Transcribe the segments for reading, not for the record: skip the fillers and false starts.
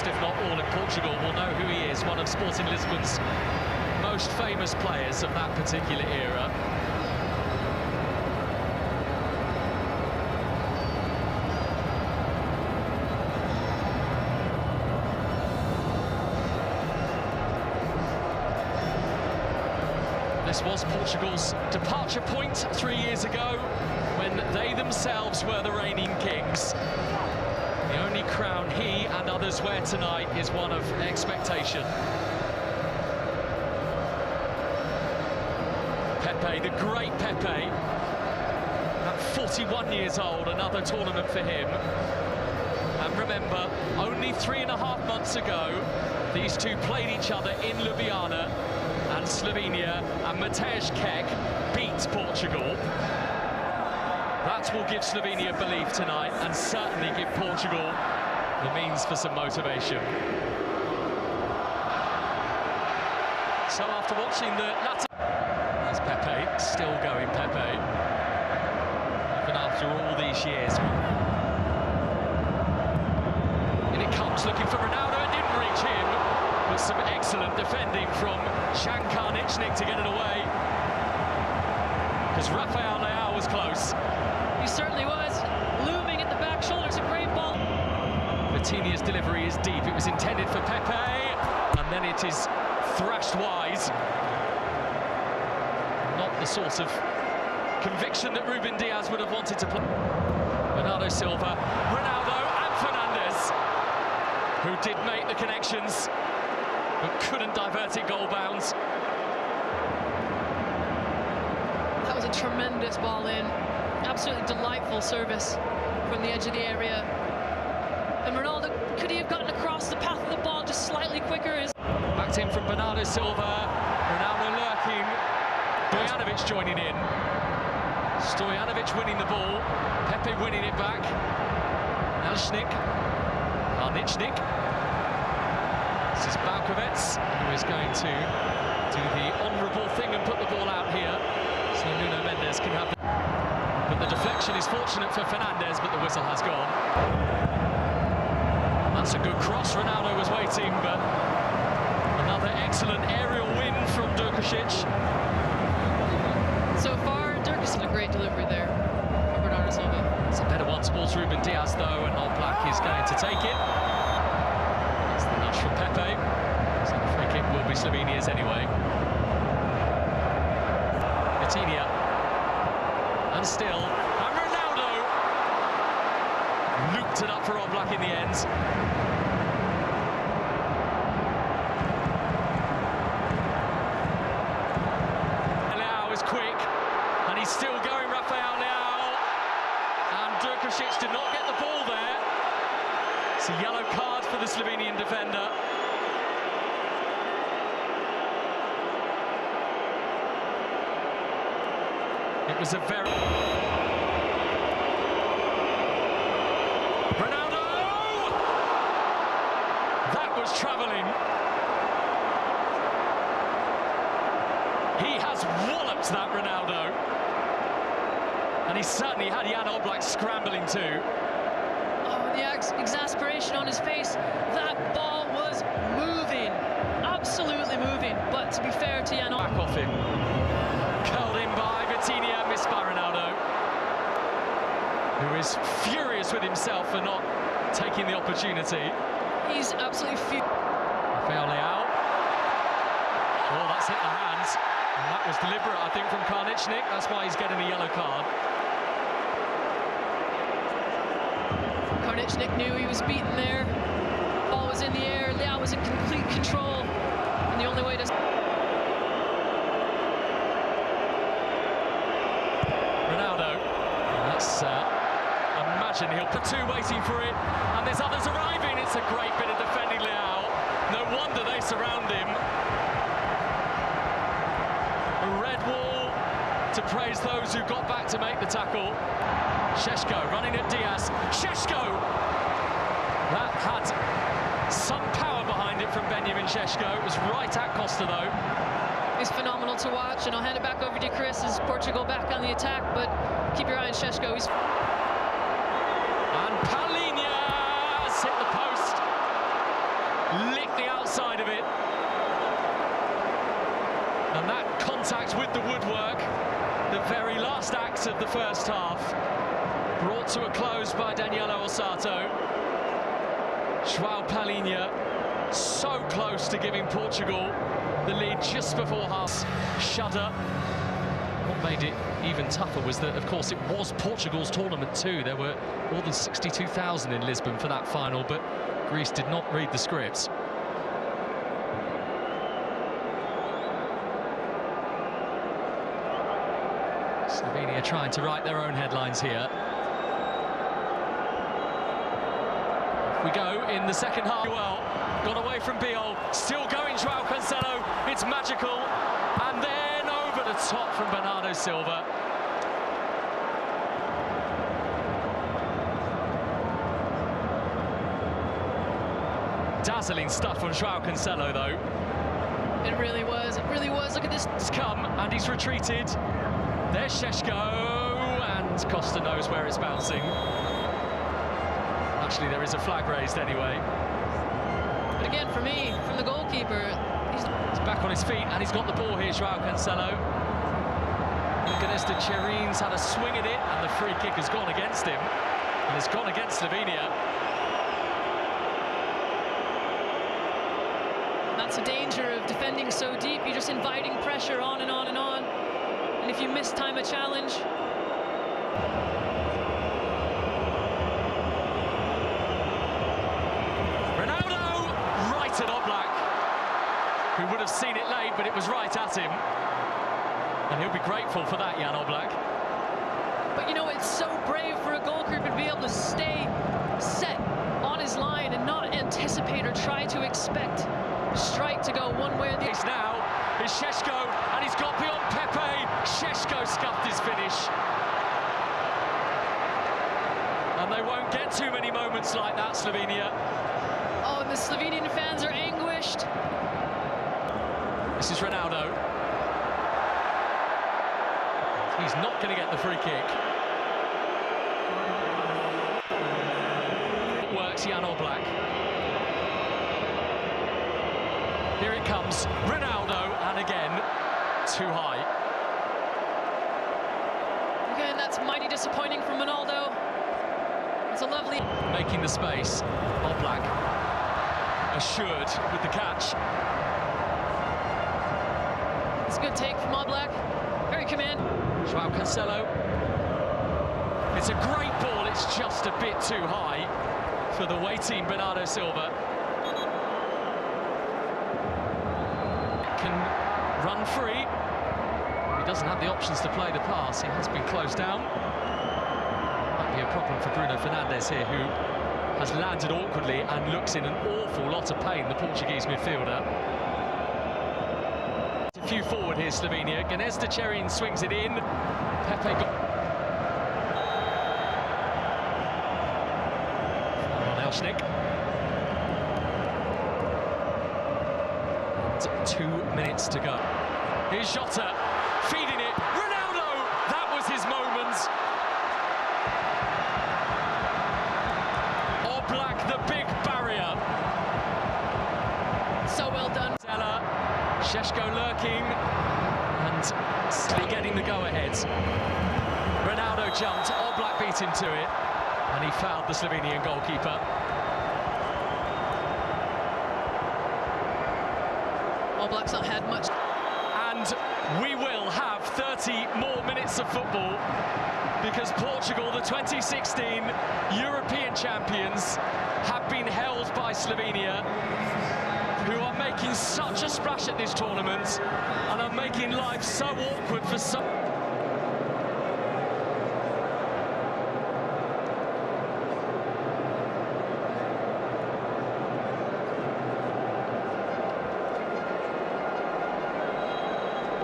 most, if not all, in Portugal will know who he is, one of Sporting Lisbon's most famous players of that particular era. This was Portugal's departure point 3 years ago, when they themselves were the reigning kings. The only crown he and others wear tonight is one of expectation. Pepe, the great Pepe, at 41 years old, another tournament for him. And remember, only 3.5 months ago, these two played each other in Ljubljana, and Slovenia, and Matej Kek beat Portugal. That will give Slovenia belief tonight, and certainly give Portugal the means for some motivation. So after watching the latter... There's Pepe, still going Pepe. Even after all these years. And it comes looking for Ronaldo, it didn't reach him. But some excellent defending from Karnichnik to get it away. Because Rafael Leao was close. He certainly was, looming at the back shoulder. It's a great ball. Vitinha's delivery is deep. It was intended for Pepe, and then it is thrashed wise. Not the sort of conviction that Ruben Diaz would have wanted to play. Bernardo Silva, Ronaldo and Fernandes, who did make the connections, but couldn't divert it goal bounds. That was a tremendous ball in. Absolutely delightful service from the edge of the area. And Ronaldo, could he have gotten across the path of the ball just slightly quicker? Backed in from Bernardo Silva, Ronaldo lurking, Stojanovic joining in. Stojanovic winning the ball, Pepe winning it back. Karnichnik. This is Balkovets, who is going to do the honourable thing and put the ball out here, so Nuno Mendes can have the... But the deflection is fortunate for Fernandes, but the whistle has gone. That's a good cross. Ronaldo was waiting, but another excellent aerial win from Durkušić. So far, Durkušić, a great delivery there from Bernardo Silva. It's a better one towards Ruben Diaz, though, and Old Black is going to take it. It's the nudge from Pepe. So the free kick will be Slovenia's anyway. Vitinha. And still, and Ronaldo looped it up for Old Black in the end. Leao is quick, and he's still going, Rafael Leao. And Durkušić did not get the ball there. It's a yellow card for the Slovenian defender. It was a very... Ronaldo! That was travelling. He has walloped that Ronaldo. And he certainly had Jan Oblak scrambling too. Oh, the exasperation on his face. That ball was moving. Absolutely moving. But to be fair to Jan Oblak... Back off him. Curled in by Vitinha, missed by Ronaldo, who is furious with himself for not taking the opportunity. He's absolutely furious. Rafael Leao. Oh, that's hit the hands. And that was deliberate, I think, from Karnichnik. That's why he's getting a yellow card. Karnichnik knew he was beaten there. Ball was in the air. Leao was in complete control. And the only way to... Ronaldo, that's, imagine he'll put two waiting for it, and there's others arriving. It's a great bit of defending, Leao. No wonder they surround him. A red wall to praise those who got back to make the tackle. Šeško running at Diaz. Šeško! That had some power behind it from Benjamin Šeško. It was right at Costa, though. He's phenomenal to watch, and I'll hand it back over to Chris as Portugal back on the attack, but keep your eye on Šeško. And Palinha has hit the post. side of it. And that contact with the woodwork, the very last act of the first half, brought to a close by Daniele Ossato. João Palhinha so close to giving Portugal the lead just before half. Shudder. What made it even tougher was that, of course, it was Portugal's tournament too. There were more than 62,000 in Lisbon for that final, but Greece did not read the scripts. Slovenia trying to write their own headlines here. Off we go in the second half. Well, got away from Biol, still going João Cancelo, it's magical, and then over the top from Bernardo Silva. Dazzling stuff from João Cancelo, though. It really was, look at this. It's come, and he's retreated. There's Šeško, and Costa knows where it's bouncing. Actually, there is a flag raised anyway. But again, for me, from the goalkeeper, he's back on his feet, and he's got the ball here, João Cancelo. Cherins had a swing at it, and the free kick has gone against him. And it's gone against Slovenia. That's the danger of defending so deep. You're just inviting pressure on and on and on. And if you mistime a challenge... Ronaldo! Right at Oblak, who would have seen it late, but it was right at him. And he'll be grateful for that, Jan Oblak. But you know, it's so brave for a goalkeeper to be able to stay set on his line and not anticipate or try to expect a strike to go one way or the other. Now is Šeško, and he's got beyond Pepe. Šeško scuffed his finish. And they won't get too many moments like that, Slovenia. Oh, and the Slovenian fans are anguished. This is Ronaldo. He's not going to get the free kick. It works, Jan Oblak. Here it comes, Ronaldo, and again, too high. Again, that's mighty disappointing from Ronaldo. It's a lovely... Making the space, Oblak assured with the catch. It's a good take from Oblak, very command. João Cancelo. It's a great ball, it's just a bit too high for the waiting Bernardo Silva. Can run free. He doesn't have the options to play the pass. He has been closed down. Might be a problem for Bruno Fernandes here, who has landed awkwardly and looks in an awful lot of pain, the Portuguese midfielder. A few forward here, Slovenia. Cherins swings it in. Pepe got... on Elshnik. And 2 minutes to go. Here's Jota, feeding it. Ronaldo! That was his moment. Oblak, the big barrier. So well done. Šeško lurking and still getting the go-ahead. Ronaldo jumped, Oblak beat him to it, and he fouled the Slovenian goalkeeper. Oblak's not had much. And we will have 30 more minutes of football, because Portugal, the 2016 European champions, have been held by Slovenia, who are making such a splash at this tournament and are making life so awkward for some.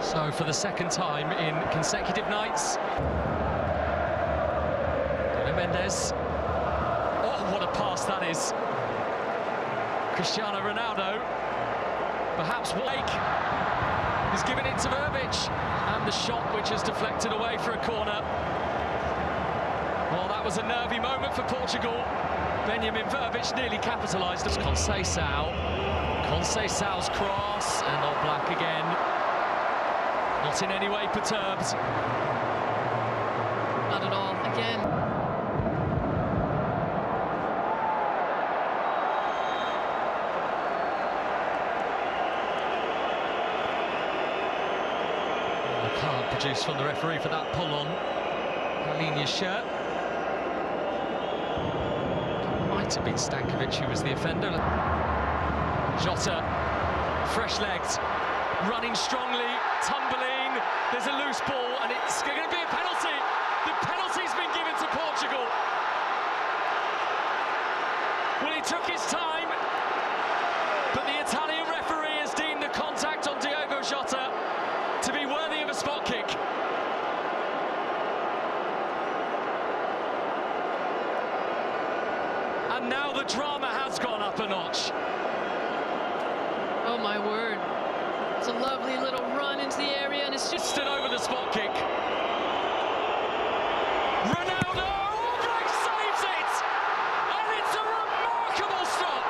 So for the second time in consecutive nights, Mendes. Oh, what a pass that is. Cristiano Ronaldo, perhaps Wake, is giving it to Verbic, and the shot which has deflected away for a corner. Well, that was a nervy moment for Portugal. Benjamin Verbic nearly capitalised. Conceição Conceição's cross, and Oblak again. Not in any way perturbed. Not at all, again. A card produced from the referee for that pull on Palhinha's shirt. Might have been Stankovic who was the offender. Jota, fresh legs, running strongly, tumbling. There's a loose ball, and it's going to be a penalty. The penalty's been given to Portugal. Well, he took his time, but the Italian referee has deemed the contact on Diogo Jota to be worthy of a spot kick. And now the drama has gone up a notch. Oh my word. It's a lovely little run into the area, and it's just stood over the spot kick. Ronaldo! Oblak saves it! And it's a remarkable stop!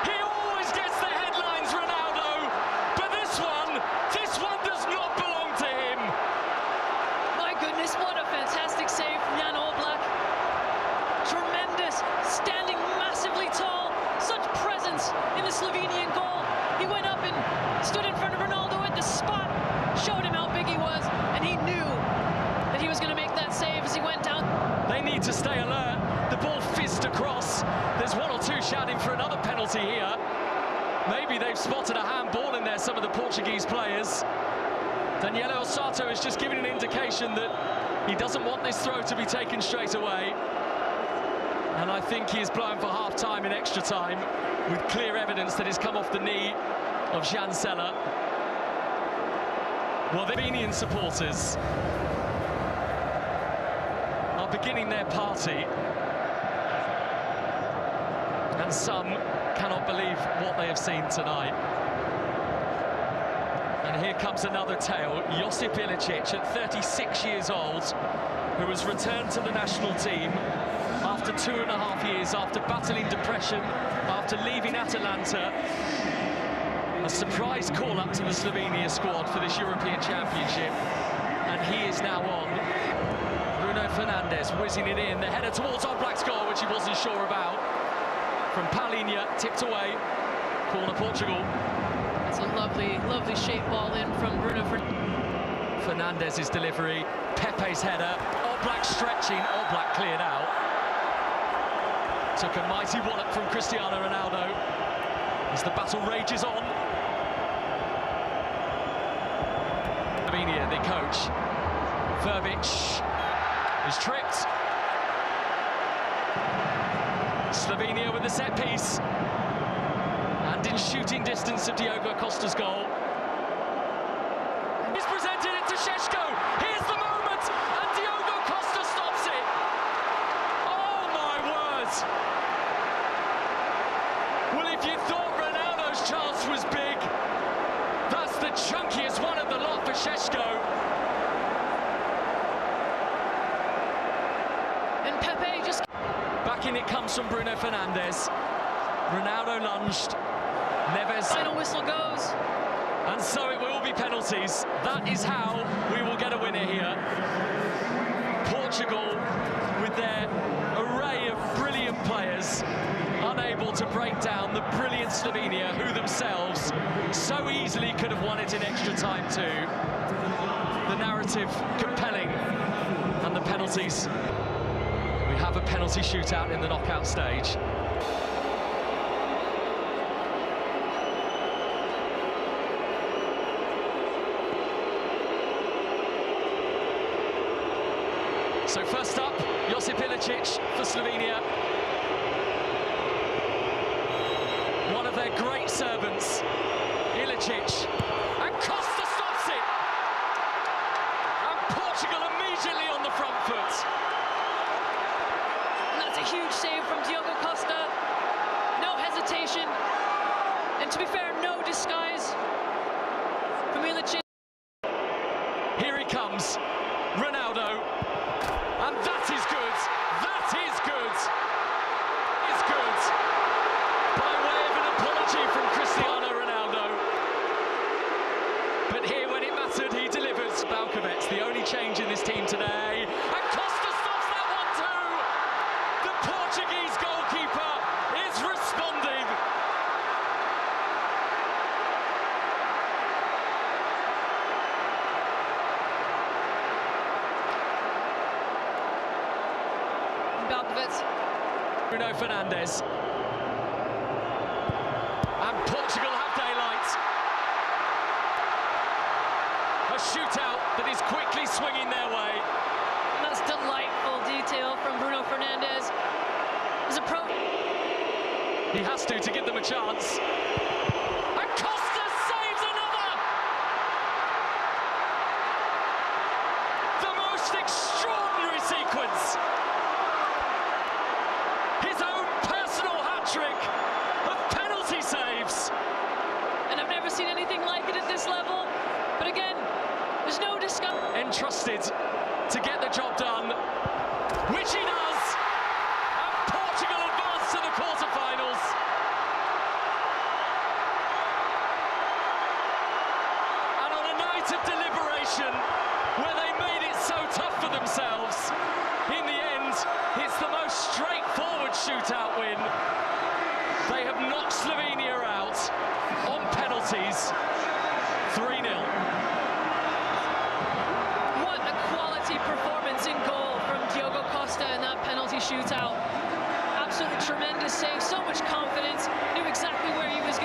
He always gets the headlines, Ronaldo, but this one does not belong to him. My goodness, what a fantastic save from Jan Oblak. Tremendous, standing massively tall, such presence in the Slovenian goal. He went up and stood in front of Ronaldo at the spot, showed him how big he was, and he knew that he was going to make that save as he went down. They need to stay alert. The ball fizzed across. There's one or two shouting for another penalty here. Maybe they've spotted a handball in there, some of the Portuguese players. Daniele Ossato has just given an indication that he doesn't want this throw to be taken straight away. And I think he is blowing for half-time in extra time, with clear evidence that he's come off the knee of Jan Seller. Well, the Slovenian supporters are beginning their party, and some cannot believe what they have seen tonight. And here comes another tale. Josip Ilicic, at 36 years old, who has returned to the national team after 2.5 years, after battling depression, after leaving Atalanta. A surprise call-up to the Slovenia squad for this European Championship, and he is now on. Bruno Fernandes whizzing it in, the header towards Oblak's goal, which he wasn't sure about. From Palhinha, tipped away, corner Portugal. It's a lovely, lovely shape ball in from Bruno Fernandes' delivery, Pepe's header, Oblak stretching, Oblak cleared out. Took a mighty wallop from Cristiano Ronaldo as the battle rages on. Slovenia, the coach, Verbic is tripped. Slovenia with the set piece, and in shooting distance of Diogo Costa's goal. He's presented it to Šeško. Here's the moment, and Diogo Costa stops it. Oh my word! Well, if you thought Ronaldo's chance was big, that's the chunkiest one of the lot for Šeško. And Pepe just... Back in it comes from Bruno Fernandes. Ronaldo lunged. Neves. Final whistle goes. And so it will be penalties. That is how we will get a winner here. Portugal, with their array of brilliant players, unable to break down the brilliant Slovenia, who themselves so easily could have won it in extra time too. The narrative compelling, and the penalties. We have a penalty shootout in the knockout stage. So first up, Josip Ilicic for Slovenia. One of their great servants, Ilicic, and Costa stops it! And Portugal immediately on the front foot. And that's a huge save from Diogo Costa. No hesitation. And to be fair, no disguise from Ilicic. Here he comes, Ronaldo. And that is good. That is good. Is good. By way But here, when it mattered, he delivered. Balkovets, the only change in this team today. And Costa stops that one too! The Portuguese goalkeeper is responding. Balkovets. Bruno Fernandes. And Portugal have daylight. A shootout that is quickly swinging their way. And that's delightful detail from Bruno Fernandes. He has to give them a chance. And Costa saves another! The most extraordinary sequence. His own personal hat-trick of penalty saves. And I've never seen anything like it at this level. But again, there's no discussion. Entrusted to get the job done, which he does. And Portugal advance to the quarterfinals. And on a night of deliberation, where they made it so tough for themselves, in the end, it's the most straightforward shootout win. They have knocked Slovenia out on penalties, 3-0. What a quality performance in goal from Diogo Costa in that penalty shootout. Absolutely tremendous save, so much confidence, knew exactly where he was going.